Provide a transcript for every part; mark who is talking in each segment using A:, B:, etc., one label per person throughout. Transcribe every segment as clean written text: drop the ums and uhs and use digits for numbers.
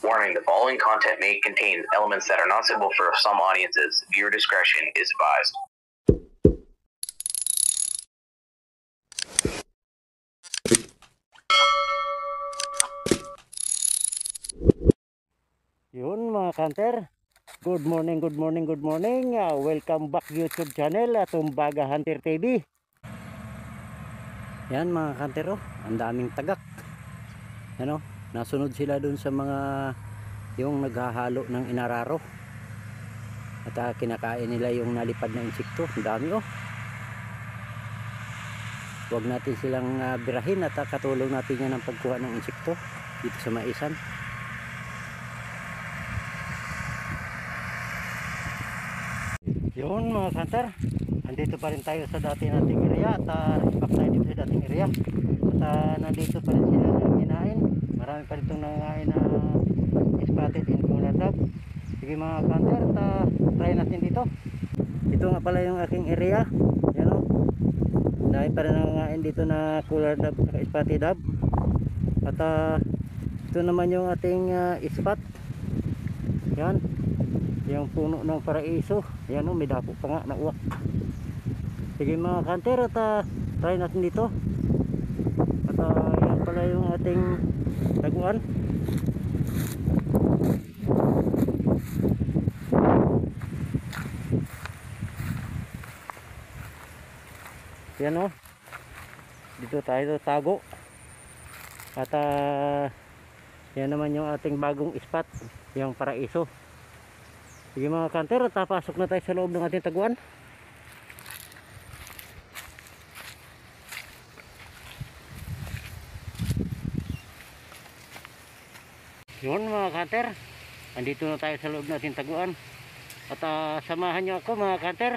A: Warning, the following content may contain elements that are not suitable for some audiences. Viewer discretion is advised.
B: Yun mga kanter, good morning. Welcome back YouTube channel Tumbaga Hunter TV. Yan mga kanter, oh, ang daming tagak. Ano, nasunod sila dun sa mga yung naghahalo ng inararo. At kinakain nila yung nalipad na insekto. Ang dami, oh. Huwag natin silang birahin at katulong natin yan ng pagkuha ng insekto dito sa maisan. Yun mga kanter, nandito pa rin tayo sa dati nating area at back tayo dito sa dating area at nandito pa rin sila na kinain. Marami pa rin itong nangain na spotted in corner dove. Sige mga kanter, try natin dito. Ito nga pala yung aking area. Yan o, dahil pa rin nangain dito na cooler dove at spotted dove. At ito naman yung ating spot. Yan, yung puno ng paraiso. Ayan o, may dapo pa nga na uwak. Sige mga kanter, at try natin dito. At yan pala yung ating taguan. Yan o, dito tayo tago. At yan naman yung ating bagong spot, yung paraiso. Sige mga kanter, at pasok na tayo sa loob ng ating taguan. Yun mga kanter, andito na tayo sa loob ng ating taguan. At samahan nyo ako mga kanter.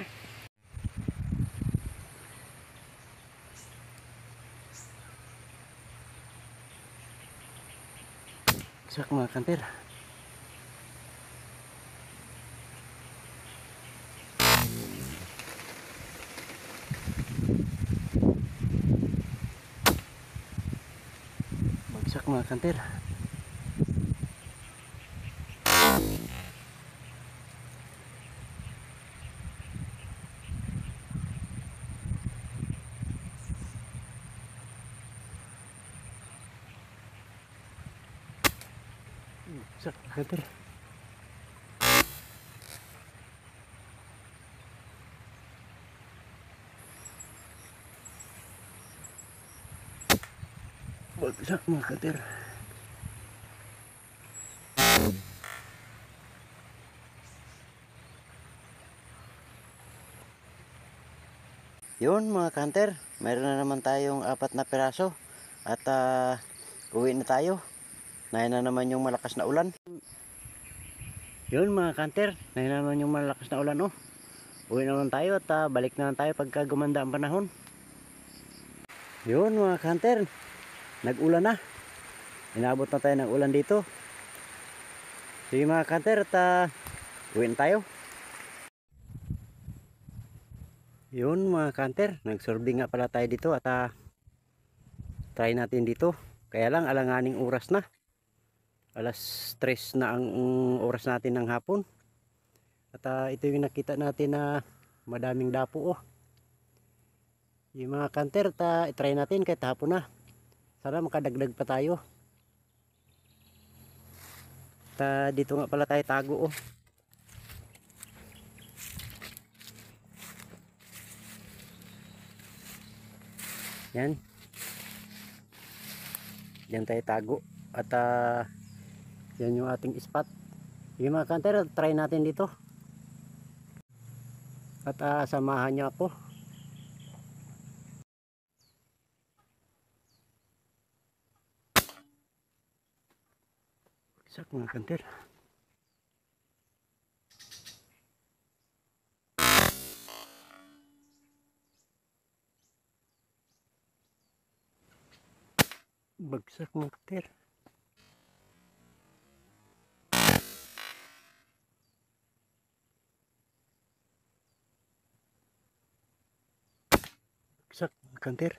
B: Sak mga kanter. Mga kanter, kanter. Bagsak mga kanter. Yun mga kanter, mayroon na naman tayong 4 na piraso. At uwi na tayo. Nahin na naman yung malakas na ulan. Yun mga kanter, nahin na naman yung malakas na ulan, oh. Uwi na naman tayo at balik na naman tayo pagka gumanda ang panahon. Yun mga kanter, nag-ulan na. Inabot na tayo ng ulan dito. Sige mga kanter, at uwi na tayo. Yun mga kanter, nagsorbing nga pala tayo dito at try natin dito. Kaya lang alanganing oras na. Alas 3 na ang oras natin ng hapon. At ito yung nakita natin na madaming dapo, oh. Yung mga kanter, try natin kahit hapon na. Sana makadagdag pa tayo. Dito nga pala tayo tago, oh. Yan. Yan tayo tago. At yan yung ating spot. Yung mga kanter, try natin dito. At samahan nyo ako. Sak mga kanter. Bagsak mga kanter. Bagsak mga kanter.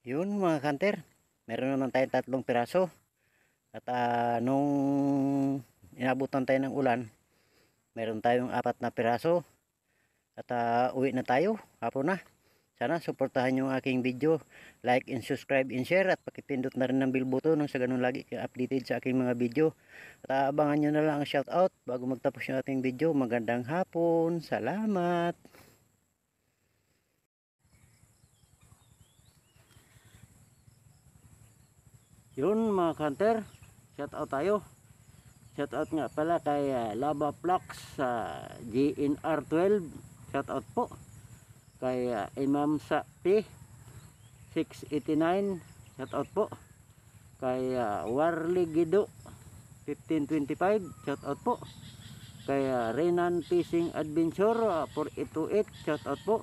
B: Yun mga kanter, meron naman tayong 3 piraso. At nung inabutan tayo ng ulan, meron tayong 4 na piraso. At uwi na tayo, hapon na. Sana suportahan yung aking video, like and subscribe and share, at pakipindot na rin ng bell button nung sa ganun lagi kayo updated sa aking mga video. At abangan nyo na lang ang shoutout bago magtapos yung ating video. Magandang hapon, salamat. Yun mga kanter, shoutout tayo. Shoutout nga pala kay Lava Flux sa GNR12. Shoutout po kay Imam Sapi 689. Shoutout po kay Warli Gido 1525. Shoutout po kay Renan Fishing Adventure 4828. Shoutout po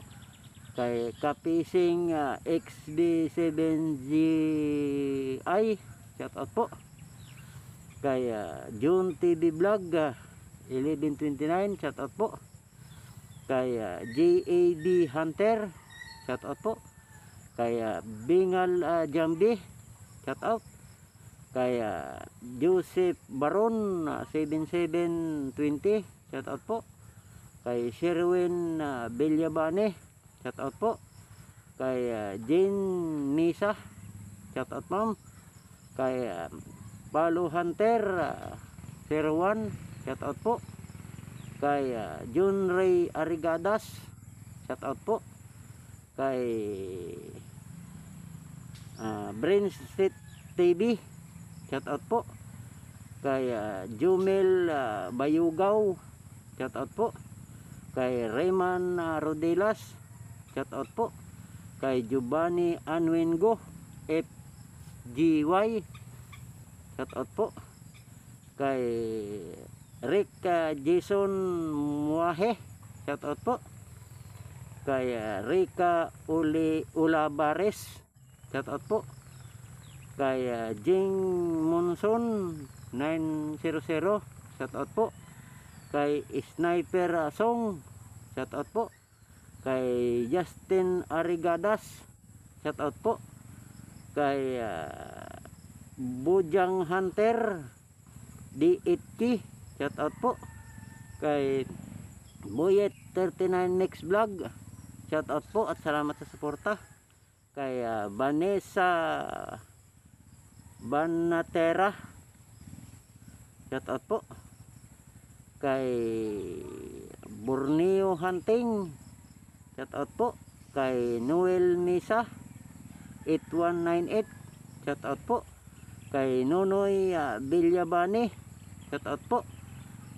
B: kay Kapising XD7GI. Shoutout po kay June TV Vlog 1129. Shoutout po kay JAD Hunter. Shoutout po kay Bingal Jambi. Shoutout kay Joseph Baron 7720. Shoutout po kay Sherwin Bilyabane. Shoutout po kay Jane Nisa. Shoutout ma'am. Kay Palo Hunter 01. Shoutout po kay June Ray Arigadas. Shoutout po kay Brainset TV. Shoutout po kay Jumel Bayugaw. Shoutout po kay Rayman Rodelas. Shoutout po kay Giovanni Anwengo FGY. Shoutout po kay Rick Jason Muahe. Shoutout po kay Rika Ulabares. Shoutout po kay Jing Monson 900. Shoutout po kay Sniper Song. Shoutout po kay Justin Arigadas. Shoutout po kay Bujang Hunter D8K. Shoutout po kay Boyet 39 Next Vlog. Shoutout po at salamat sa suporta. Kay Vanessa Banatera. Shoutout po kay Borneo Hunting. Shoutout po kay Noel Nisa 8198. Shoutout po kay Nonoy Bilyabane. Shoutout po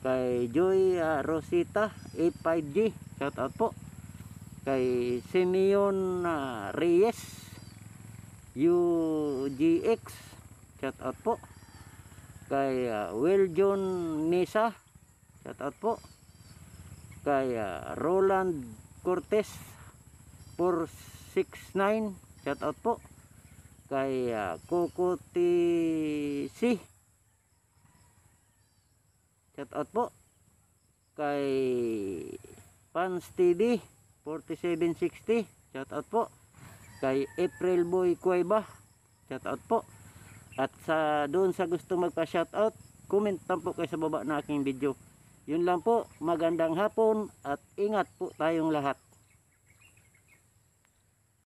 B: kay Joy Rosita 85G. Shoutout po kay Simeon Reyes UGX. Shoutout po kay Wiljon Nisa. Shoutout po kay Roland Cortez 469. Shoutout po kay Coco TC. Shoutout po kay Pans TV 4760. Shoutout po kay April Boy Cueva. Shoutout po. At doon sa gusto magpa-shoutout, comment lang po kayo sa baba na aking video. Yun lang po, magandang hapon at ingat po tayong lahat.